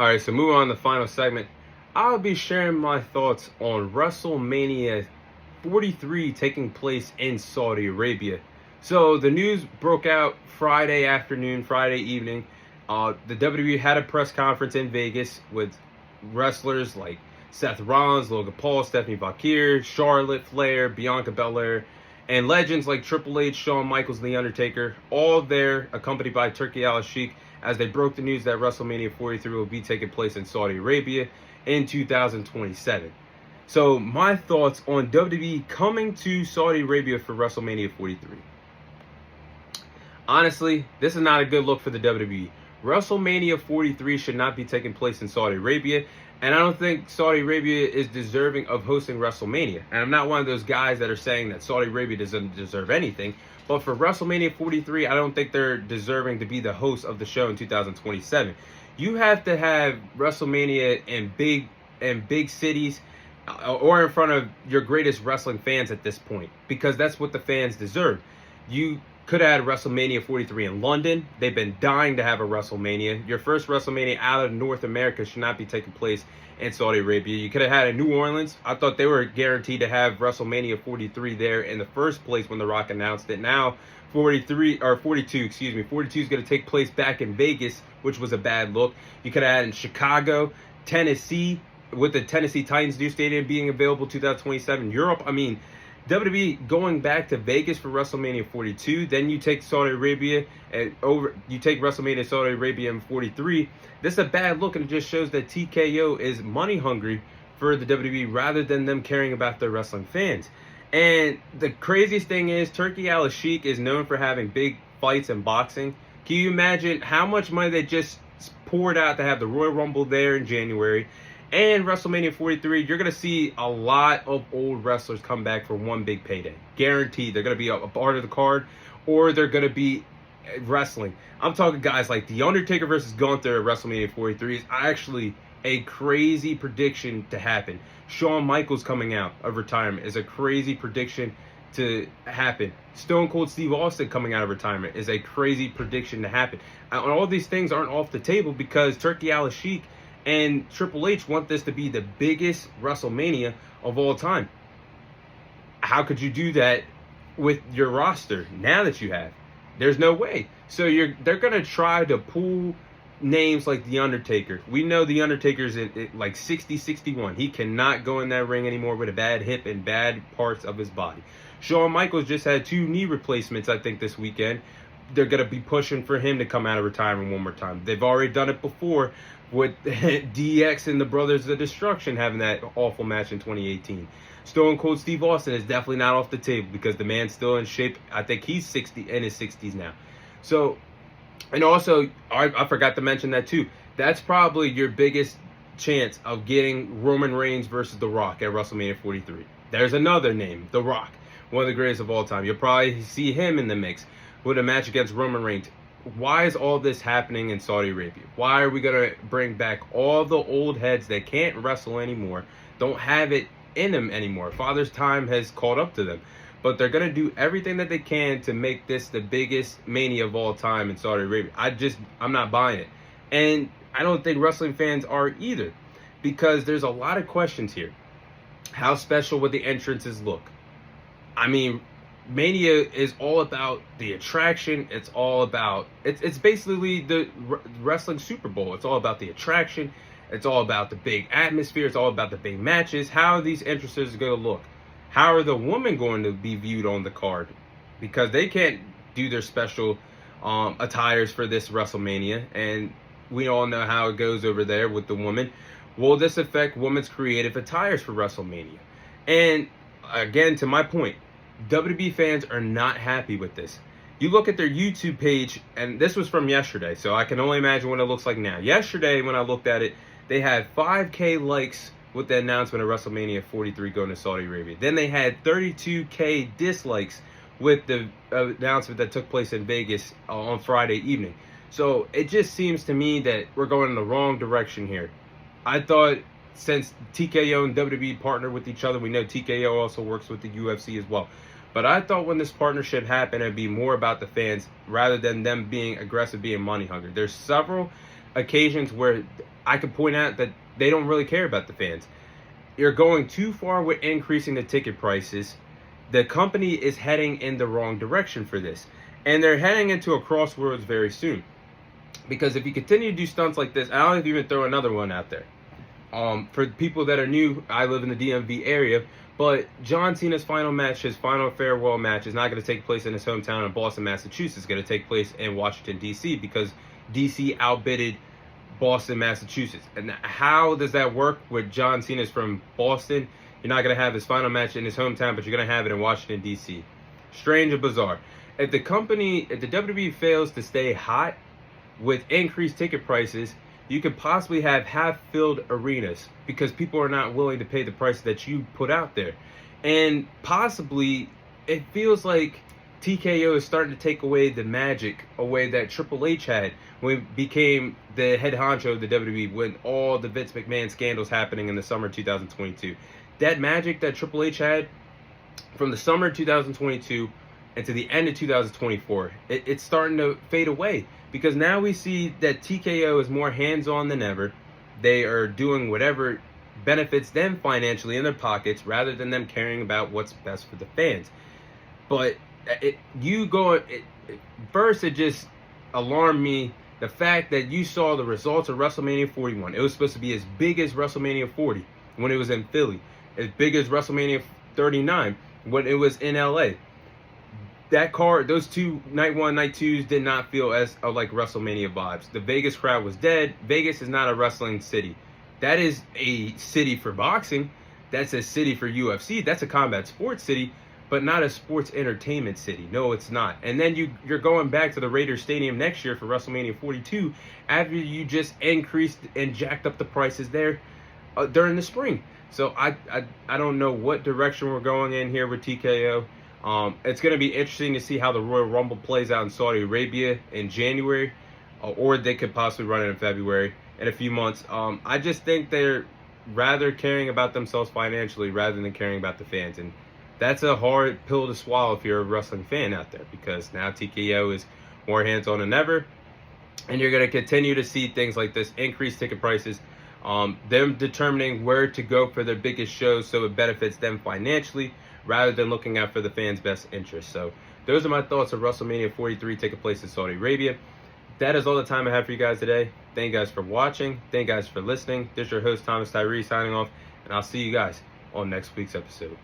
All right, so moving on to the final segment, I'll be sharing my thoughts on WrestleMania 43 taking place in Saudi Arabia. So the news broke out Friday afternoon, Friday evening. The WWE had a press conference in Vegas with wrestlers like Seth Rollins, Logan Paul, Stephanie Bakir, Charlotte Flair, Bianca Belair, and legends like Triple H, Shawn Michaels, and The Undertaker, all there accompanied by Turki Al-Sheikh as they broke the news that WrestleMania 43 will be taking place in Saudi Arabia in 2027. So my thoughts on WWE coming to Saudi Arabia for WrestleMania 43. Honestly, this is not a good look for the WWE. WrestleMania 43 should not be taking place in Saudi Arabia, and I don't think Saudi Arabia is deserving of hosting WrestleMania. And I'm not one of those guys that are saying that Saudi Arabia doesn't deserve anything, but for WrestleMania 43, I don't think they're deserving to be the host of the show in 2027. You have to have WrestleMania in big cities or in front of your greatest wrestling fans at this point, because that's what the fans deserve. You could have had WrestleMania 43 in London. They've been dying to have a WrestleMania. Your first WrestleMania out of North America should not be taking place in Saudi Arabia. You could have had it in New Orleans. I thought they were guaranteed to have WrestleMania 43 there in the first place when The Rock announced it. Now 42 is going to take place back in Vegas, which was a bad look. You could have had it in Chicago, Tennessee, with the Tennessee Titans new stadium being available 2027. Europe, I mean, WWE going back to Vegas for WrestleMania 42, then you take Saudi Arabia and you take WrestleMania Saudi Arabia in 43. This is a bad look, and it just shows that TKO is money hungry for the WWE rather than them caring about their wrestling fans. And the craziest thing is Turki Al-Sheikh is known for having big fights in boxing. Can you imagine how much money they just poured out to have the Royal Rumble there in January? And WrestleMania 43, you're going to see a lot of old wrestlers come back for one big payday. Guaranteed. They're going to be a part of the card, or they're going to be wrestling. I'm talking guys like The Undertaker versus Gunther at WrestleMania 43 is actually a crazy prediction to happen. Shawn Michaels coming out of retirement is a crazy prediction to happen. Stone Cold Steve Austin coming out of retirement is a crazy prediction to happen. And all these things aren't off the table because Turki Al-Sheikh and Triple H want this to be the biggest WrestleMania of all time. How could you do that with your roster now that you have? There's no way. So they're going to try to pull names like The Undertaker. We know The Undertaker's at like 60, 61. He cannot go in that ring anymore with a bad hip and bad parts of his body. Shawn Michaels just had 2 knee replacements, I think, this weekend. They're going to be pushing for him to come out of retirement one more time. They've already done it before with DX and the Brothers of Destruction having that awful match in 2018. Stone Cold Steve Austin is definitely not off the table because the man's still in shape. I think he's in his 60s now. So, and also, I forgot to mention that too. That's probably your biggest chance of getting Roman Reigns versus The Rock at WrestleMania 43. There's another name, The Rock, one of the greatest of all time. You'll probably see him in the mix with a match against Roman Reigns. Why is all this happening in Saudi Arabia? Why are we going to bring back all the old heads that can't wrestle anymore, don't have it in them anymore? Father's time has caught up to them. But they're going to do everything that they can to make this the biggest mania of all time in Saudi Arabia. I'm not buying it. And I don't think wrestling fans are either, because there's a lot of questions here. How special would the entrances look? I mean, Mania is all about the attraction. It's all about, it's basically the wrestling Super Bowl. It's all about the attraction. It's all about the big atmosphere. It's all about the big matches. How are these entrances going to look? How are the women going to be viewed on the card? Because they can't do their special attires for this WrestleMania. And we all know how it goes over there with the women. Will this affect women's creative attires for WrestleMania? And again, to my point, WWE fans are not happy with this. You look at their YouTube page, and this was from yesterday, so I can only imagine what it looks like now. Yesterday, when I looked at it, they had 5K likes with the announcement of WrestleMania 43 going to Saudi Arabia. Then they had 32K dislikes with the announcement that took place in Vegas on Friday evening. So it just seems to me that we're going in the wrong direction here. I thought since TKO and WWE partner with each other, we know TKO also works with the UFC as well. But I thought when this partnership happened, it'd be more about the fans rather than them being aggressive, being money hungry. There's several occasions where I could point out that they don't really care about the fans. You're going too far with increasing the ticket prices. The company is heading in the wrong direction for this. And they're heading into a crossroads very soon. Because if you continue to do stunts like this, I'll even throw another one out there. For people that are new, I live in the DMV area, but John Cena's final match, his final farewell match, is not going to take place in his hometown of Boston, Massachusetts. It's going to take place in Washington, D.C., because D.C. outbidded Boston, Massachusetts. And how does that work with John Cena's from Boston? You're not going to have his final match in his hometown, but you're going to have it in Washington, D.C. Strange and bizarre. If the WWE fails to stay hot with increased ticket prices, you could possibly have half-filled arenas because people are not willing to pay the price that you put out there. And possibly, it feels like TKO is starting to take away the magic away that Triple H had when he became the head honcho of the WWE, when all the Vince McMahon scandals happening in the summer 2022. That magic that Triple H had from the summer 2022 and to the end of 2024, it's starting to fade away. Because now we see that TKO is more hands-on than ever. They are doing whatever benefits them financially in their pockets rather than them caring about what's best for the fans. But first it just alarmed me, the fact that you saw the results of WrestleMania 41. It was supposed to be as big as WrestleMania 40 when it was in Philly. As big as WrestleMania 39 when it was in LA. That card, those two night one, night twos did not feel as like WrestleMania vibes. The Vegas crowd was dead. Vegas is not a wrestling city. That is a city for boxing. That's a city for UFC. That's a combat sports city, but not a sports entertainment city. No, it's not. And then you're going back to the Raiders Stadium next year for WrestleMania 42 after you just increased and jacked up the prices there during the spring. So I don't know what direction we're going in here with TKO. It's going to be interesting to see how the Royal Rumble plays out in Saudi Arabia in January, or they could possibly run it in February in a few months. I just think they're rather caring about themselves financially rather than caring about the fans. And that's a hard pill to swallow if you're a wrestling fan out there, because now TKO is more hands-on than ever. And you're going to continue to see things like this, increased ticket prices, them determining where to go for their biggest shows so it benefits them financially, rather than looking out for the fans' best interests. So those are my thoughts of WrestleMania 43 taking place in Saudi Arabia. That is all the time I have for you guys today. Thank you guys for watching. Thank you guys for listening. This is your host, Thomas Tyree, signing off, and I'll see you guys on next week's episode.